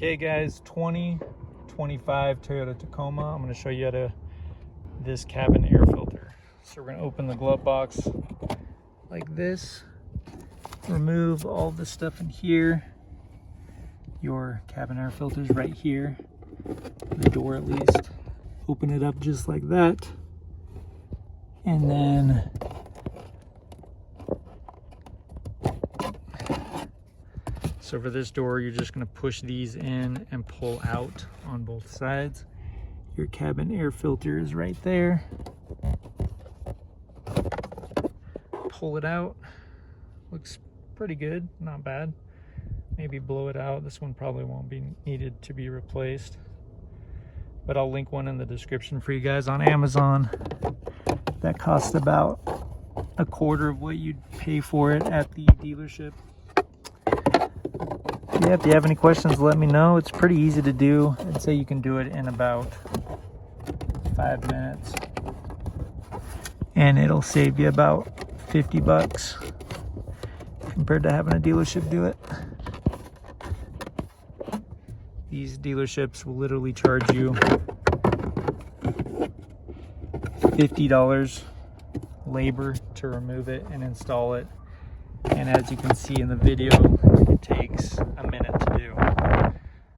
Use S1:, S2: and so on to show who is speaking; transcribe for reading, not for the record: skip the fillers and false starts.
S1: Okay guys, 2025 Toyota Tacoma. I'm going to show you how to this cabin air filter. So we're going to open the glove box like this, remove all the stuff in here. Your cabin air filter's right here, the door at least. Open it up just like that, and then so for this door, you're just going to push these in and pull out on both sides. Your cabin air filter is right there. Pull it out. Looks pretty good, not bad. Maybe blow it out. This one probably won't be needed to be replaced, but I'll link one in the description for you guys on Amazon. That costs about a quarter of what you'd pay for it at the dealership. Yeah, if you have any questions, let me know. It's pretty easy to do. I'd say you can do it in about 5 minutes, and it'll save you about 50 bucks compared to having a dealership do it. These dealerships will literally charge you $50 labor to remove it and install it. And as you can see in the video, it takes a minute to do.